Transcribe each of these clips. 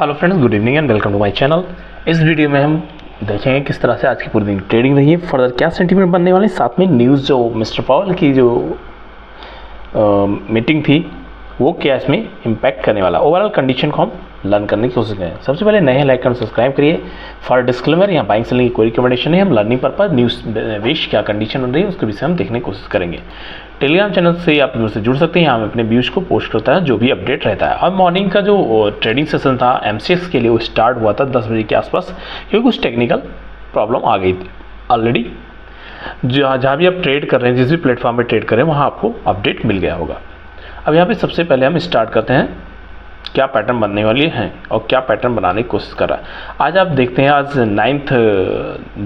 Hello friends, good evening and welcome to my channel. इस video में हम देखेंगे किस तरह से आज की पूरी दिन ट्रेडिंग रही है, फर्दर क्या सेंटीमेंट बनने वाले, साथ में न्यूज़ जो मिस्टर पावेल की जो मीटिंग थी वो क्या इसमें इम्पैक्ट करने वाला, ओवरऑल कंडीशन को हम लर्न करने की कोशिश करें। सबसे पहले नए लाइक एंड सब्सक्राइब करिए। फॉर डिस्क्लेमर, यहाँ बाइंग सेलिंग की कोई रिकमेंडेशन नहीं, हम लर्निंग पर्पज न्यूज़ विश क्या कंडीशन बन रही है उसके विषय हम देखने की कोशिश करेंगे। टेलीग्राम चैनल से आप मुझसे जुड़ सकते हैं, यहाँ हम अपने व्यूज़ को पोस्ट करता है जो भी अपडेट रहता है। अब मॉर्निंग का जो ट्रेडिंग सेशन था एमसीएक्स के लिए वो स्टार्ट हुआ था 10 बजे के आसपास, क्योंकि कुछ टेक्निकल प्रॉब्लम आ गई थी ऑलरेडी। जहाँ भी आप ट्रेड कर रहे हैं, जिस भी प्लेटफॉर्म पर ट्रेड कर रहे हैं वहाँ आपको अपडेट मिल गया होगा। अब यहाँ पे सबसे पहले हम स्टार्ट करते हैं क्या पैटर्न बनने वाली हैं और क्या पैटर्न बनाने की कोशिश कर रहा है। आज आप देखते हैं, आज 9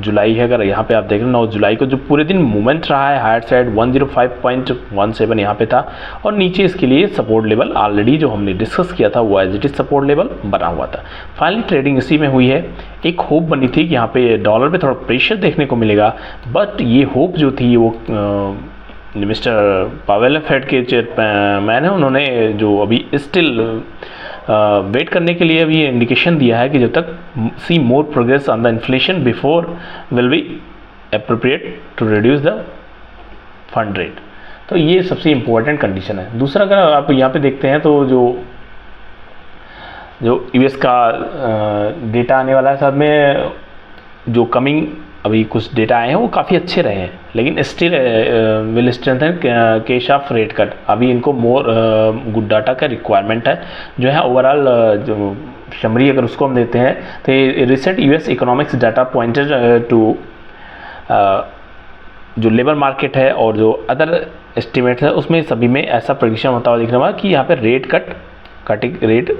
जुलाई है। अगर यहाँ पे आप देख रहे हैं 9 जुलाई को जो पूरे दिन मूवमेंट रहा है हायर साइड 105.17 यहाँ पे था, और नीचे इसके लिए सपोर्ट लेवल ऑलरेडी जो हमने डिस्कस किया था वो as it is support level बना हुआ था। फाइनली ट्रेडिंग इसी में हुई है। एक होप बनी थी कि यहाँ पे डॉलर पे थोड़ा प्रेशर देखने को मिलेगा, बट ये होप जो थी वो मिस्टर पावेल फेड के चेयरमैन है, उन्होंने जो अभी स्टिल वेट करने के लिए अभी इंडिकेशन दिया है कि जब तक see more progress on the inflation before will be appropriate to reduce the fund rate. तो ये सबसे इम्पोर्टेंट कंडीशन है। दूसरा, अगर आप यहाँ पे देखते हैं तो जो यूएस का डेटा आने वाला है, साथ में जो कमिंग अभी कुछ डेटा आए हैं वो काफ़ी अच्छे रहे हैं, लेकिन still will strengthen case of rate cut. अभी इनको मोर गुड डाटा का रिक्वायरमेंट है जो है। ओवरऑल जो समरी अगर उसको हम देते हैं तो recent US economics data pointed to जो लेबर मार्केट है और जो अदर एस्टिमेट्स है उसमें सभी में ऐसा प्रेडिक्शन होता हुआ दिखने वाला कि यहाँ पे रेट कटिंग रेट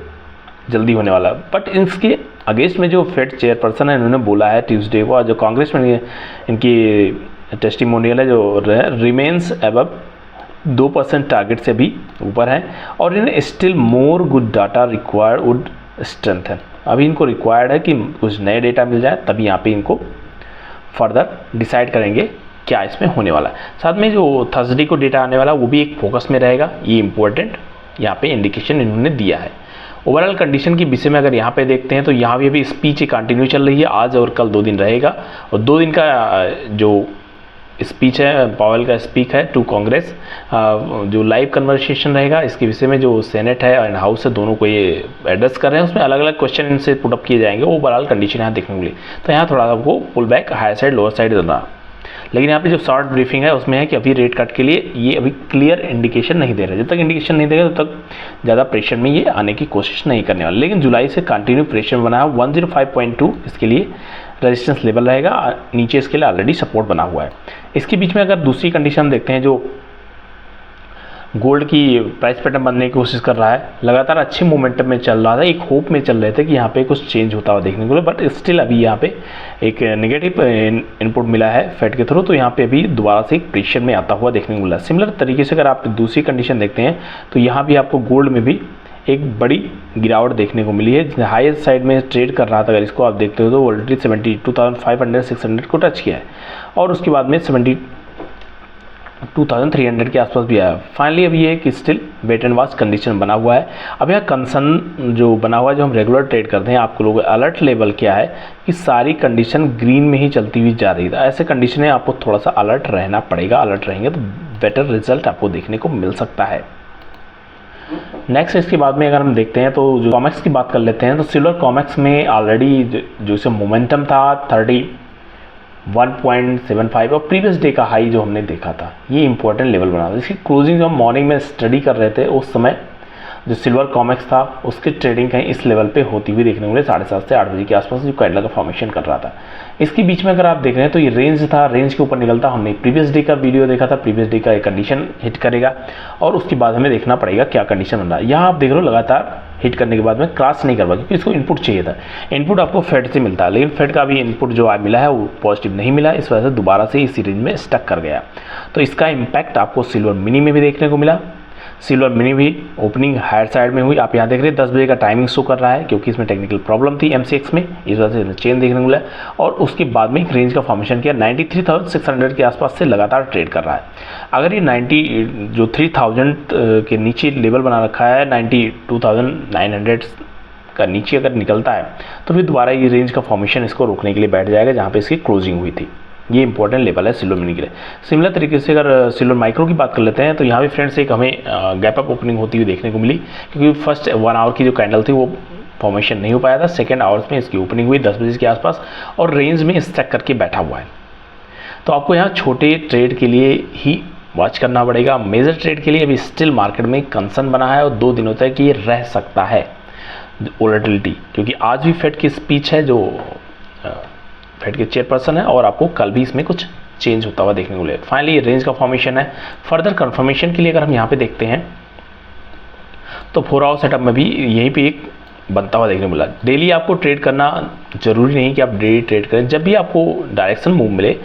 जल्दी होने वाला। बट इसके अगेंस्ट में जो फेड चेयरपर्सन है इन्होंने बोला है ट्यूसडे को, जो कांग्रेस में इनकी टेस्टिमोनियल है जो रिमेन्स अबव 2% टारगेट से भी ऊपर है, और इन्हें still more good data required would strengthen. अभी इनको रिक्वायर्ड है कि कुछ नए डेटा मिल जाए, तभी यहाँ पे इनको फर्दर डिसाइड करेंगे क्या इसमें होने वाला है। साथ में जो थर्सडे को डेटा आने वाला वो भी एक फोकस में रहेगा, ये इंपॉर्टेंट यहाँ पे इंडिकेशन इन्होंने दिया है। ओवरऑल कंडीशन के विषय में अगर यहाँ पे देखते हैं तो यहाँ भी अभी स्पीच कंटिन्यू चल रही है, आज और कल 2 दिन रहेगा, और 2 दिन का जो स्पीच है पावेल का स्पीक है टू कांग्रेस, जो लाइव कन्वर्सेशन रहेगा इसके विषय में जो सेनेट है एंड हाउस है दोनों को ये एड्रेस कर रहे हैं, उसमें अलग अलग क्वेश्चन इनसे पुट अप किए जाएंगे। ओवरऑल कंडीशन यहाँ देखने को मिली, तो यहाँ थोड़ा आपको pull back higher side lower side देना। लेकिन यहाँ पे जो शॉर्ट ब्रीफिंग है उसमें है कि अभी रेट कट के लिए ये अभी क्लियर इंडिकेशन नहीं दे रहा है। जब तक इंडिकेशन नहीं देगा तब तक ज़्यादा प्रेशर में ये आने की कोशिश नहीं करने वाला। लेकिन जुलाई से कंटिन्यू प्रेशर बना है। 105.2 इसके लिए रेजिस्टेंस लेवल रहेगा, नीचे इसके लिए ऑलरेडी सपोर्ट बना हुआ है। इसके बीच में अगर दूसरी कंडीशन देखते हैं, जो गोल्ड की प्राइस पैटर्न बनने की कोशिश कर रहा है, लगातार अच्छे मोमेंटम में चल रहा था, एक होप में चल रहे थे कि यहाँ पे कुछ चेंज होता हुआ देखने को मिले, बट स्टिल अभी यहाँ पे एक नेगेटिव इनपुट मिला है फेड के थ्रू, तो यहाँ पे अभी दोबारा से एक प्रेशर में आता हुआ देखने को मिला। सिमिलर तरीके से अगर आप दूसरी कंडीशन देखते हैं तो यहाँ भी आपको गोल्ड में भी एक बड़ी गिरावट देखने को मिली है। हाईएस्ट साइड में ट्रेड कर रहा था, अगर इसको आप देखते हो तो ऑलरेडी 72,500-600 को टच किया है, और उसके बाद में 72,300 के आसपास भी आया। फाइनली अभी ये कि still wait and watch condition बना हुआ है। अब यहाँ कंसर्न जो बना हुआ है, जो हम रेगुलर ट्रेड करते हैं, आपको लोग अलर्ट लेवल क्या है कि सारी कंडीशन ग्रीन में ही चलती हुई जा रही है। ऐसे कंडीशन में आपको थोड़ा सा अलर्ट रहना पड़ेगा। अलर्ट रहेंगे तो बेटर रिजल्ट आपको देखने को मिल सकता है। नेक्स्ट इसके बाद में अगर हम देखते हैं तो जो कॉमेक्स की बात कर लेते हैं, तो सिल्वर कॉमेक्स में ऑलरेडी जो इसे मोमेंटम था 31.75 और प्रीवियस डे का हाई जो हमने देखा था, ये इंपॉर्टेंट लेवल बना था। इसकी क्लोजिंग जो हम मॉर्निंग में स्टडी कर रहे थे उस समय जो सिल्वर कॉमेक्स था उसकी ट्रेडिंग कहीं इस लेवल पे होती हुई देखने को मिले 7:30 से 8 बजे के आसपास, जो कैंडल का फॉर्मेशन कर रहा था। इसके बीच में अगर आप देख रहे हैं तो ये रेंज था, रेंज के ऊपर निकलता। हमने प्रीवियस डे का वीडियो देखा था, प्रीवियस डे का एक कंडीशन हिट करेगा और उसके बाद हमें देखना पड़ेगा क्या कंडीशन बन रहा है। यहाँ आप देख रहे हो लगातार हिट करने के बाद में क्रॉस नहीं कर पाया, क्योंकि इसको इनपुट चाहिए था। इनपुट आपको फेड से मिलता है, लेकिन फेड का भी इनपुट जो आज मिला है वो पॉजिटिव नहीं मिला, इस वजह से दोबारा से इसी रेंज में स्टक कर गया। तो इसका इम्पैक्ट आपको सिल्वर मिनी में भी देखने को मिला। सिल्वर मिनी भी ओपनिंग हायर साइड में हुई। आप यहाँ देख रहे हैं 10 बजे का टाइमिंग शो कर रहा है, क्योंकि इसमें टेक्निकल प्रॉब्लम थी एमसीएक्स में, इस वजह से चेन देखने को मिला। और उसके बाद में एक रेंज का फॉर्मेशन किया 93,600 के आसपास से लगातार ट्रेड कर रहा है। अगर ये 3,000 के नीचे लेवल बना रखा है 92,900 का नीचे अगर निकलता है तो फिर दोबारा ये रेंज का फॉर्मेशन इसको रोकने के लिए बैठ जाएगा जहाँ पे इसकी क्लोजिंग हुई थी। ये इंपॉर्टेंट लेवल है सिल्वर मिनी के लिए। सिमिलर तरीके से अगर सिल्वर माइक्रो की बात कर लेते हैं तो यहाँ भी फ्रेंड्स एक हमें गैप अप ओपनिंग होती हुई देखने को मिली, क्योंकि फर्स्ट 1 आवर की जो कैंडल थी वो फॉर्मेशन नहीं हो पाया था। सेकेंड आवर्स में इसकी ओपनिंग हुई 10 बजे के आसपास और रेंज में स्टक करके बैठा हुआ है। तो आपको यहाँ छोटे ट्रेड के लिए ही वॉच करना पड़ेगा। मेजर ट्रेड के लिए अभी स्टिल मार्केट में कंसर्न बना है और 2 दिनों तक ये रह सकता है वोलेटिलिटी, क्योंकि आज भी फेड की स्पीच है जो फेड के चेयरपर्सन है और आपको कल भी इसमें कुछ चेंज होता हुआ देखने को मिलेगा। फाइनली रेंज का फॉर्मेशन है। फर्दर कंफर्मेशन के लिए अगर हम यहाँ पे देखते हैं तो 4 आवर सेटअप में भी यहीं पे एक बनता हुआ देखने को मिला। डेली आपको ट्रेड करना जरूरी नहीं कि आप डेली ट्रेड करें। जब भी आपको डायरेक्शन मूव मिले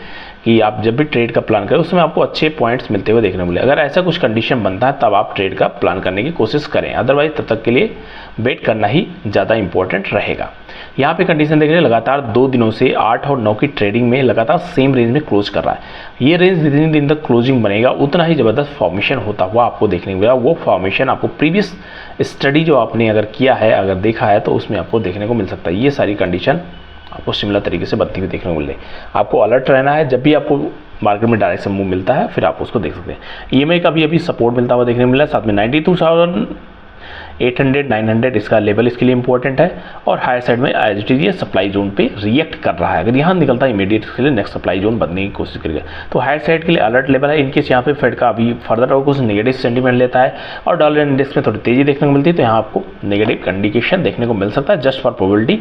कि आप जब भी ट्रेड का प्लान करें उसमें आपको अच्छे पॉइंट्स मिलते हुए देखने को मिले, अगर ऐसा कुछ कंडीशन बनता है तब आप ट्रेड का प्लान करने की कोशिश करें, अदरवाइज तब तक के लिए वेट करना ही ज़्यादा इंपॉर्टेंट रहेगा। यहाँ पे कंडीशन देख रहे हैं लगातार 2 दिनों से 8 और 9 की ट्रेडिंग में लगातार सेम रेंज में क्लोज कर रहा है। ये रेंज जितने दिन तक क्लोजिंग बनेगा उतना ही ज़बरदस्त फॉर्मेशन होता हुआ आपको देखने को मिलेगा। वो फॉर्मेशन आपको प्रीवियस स्टडी जो आपने अगर किया है, अगर देखा है तो उसमें आपको देखने को मिल सकता है। ये सारी कंडीशन आपको सिमिलर तरीके से बनती हुई देखने को मिल रही है। आपको अलर्ट रहना है, जब भी आपको मार्केट में डायरेक्शन मूव मिलता है फिर आप उसको देख सकते हैं। EMA का भी अभी सपोर्ट मिलता हुआ देखने को मिला है, साथ में 92,800 900 इसका लेवल इसके लिए इंपॉर्टेंट है। और हायर साइड में एज इट इज ये सप्लाई जोन पे रिएक्ट कर रहा है, अगर यहाँ निकलता है इमीडिएट इसके लिए नेक्स्ट सप्लाई जोन बनने की कोशिश करेगा। तो हायर साइड के लिए अलर्ट लेवल है। इनकेस यहाँ पे फेड का अभी फर्दर और कुछ नेगेटिव सेंटीमेंट लेता है और डॉलर इंडेक्स में थोड़ी तेजी देखने को मिलती है तो यहाँ आपको नेगेटिव इंडिकेशन देखने को मिल सकता है। जस्ट फॉर प्रोबेबिलिटी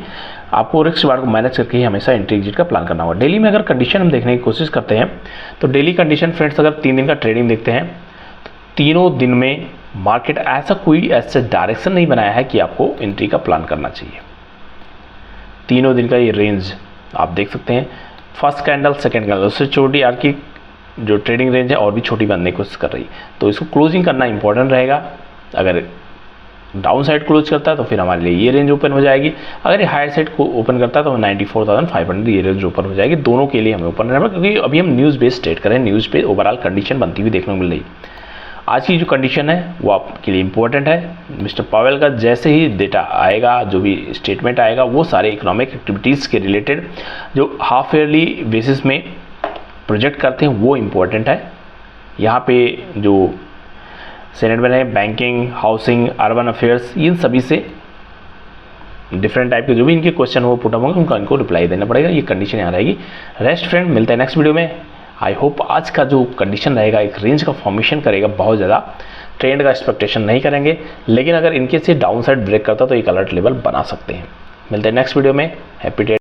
आपको रिस्क बार को मैनेज करके ही हमेशा एंट्री एग्जिट का प्लान करना होगा। डेली में अगर कंडीशन हम देखने की कोशिश करते हैं तो डेली कंडीशन फ्रेंड्स अगर 3 दिन का ट्रेडिंग देखते हैं तो तीनों दिन में मार्केट ऐसा कोई ऐसा डायरेक्शन नहीं बनाया है कि आपको एंट्री का प्लान करना चाहिए। तीनों दिन का ये रेंज आप देख सकते हैं। फर्स्ट कैंडल सेकंड कैंडल उससे छोटी आर की जो ट्रेडिंग रेंज है और भी छोटी बनने की कोशिश कर रही है, तो इसको क्लोजिंग करना इंपॉर्टेंट रहेगा। अगर डाउन साइड क्लोज करता है तो फिर हमारे लिए ये रेंज ओपन हो जाएगी, अगर ये हायर साइड को ओपन करता है तो 94,500 ये रेंज ओपन हो जाएगी। दोनों के लिए हमें ओपन रहना, क्योंकि अभी हम न्यूज़ बेस्ड ट्रेड करें, न्यूज़ पे ओवरऑल कंडीशन बनती हुई देखने को मिल रही है। आज की जो कंडीशन है वो आपके लिए इंपॉर्टेंट है। मिस्टर पावेल का जैसे ही डेटा आएगा, जो भी स्टेटमेंट आएगा, वो सारे इकोनॉमिक एक्टिविटीज़ के रिलेटेड जो हाफ ईयरली बेसिस में प्रोजेक्ट करते हैं वो इम्पोर्टेंट है। यहाँ पे जो सेनेट में है बैंकिंग, हाउसिंग, अर्बन अफेयर्स, इन सभी से डिफरेंट टाइप के जो भी इनके क्वेश्चन हो पुट अप होंगे उनका इनको रिप्लाई देना पड़ेगा। ये कंडीशन यहाँ रहेगी। रेस्ट फ्रेंड मिलता है नेक्स्ट वीडियो में। आई होप आज का जो कंडीशन रहेगा एक रेंज का फॉर्मेशन करेगा, बहुत ज़्यादा ट्रेंड का एक्सपेक्टेशन नहीं करेंगे, लेकिन अगर इनके से डाउन साइड ब्रेक करता तो एक अलर्ट लेवल बना सकते हैं। मिलते हैं नेक्स्ट वीडियो में। Happy trade.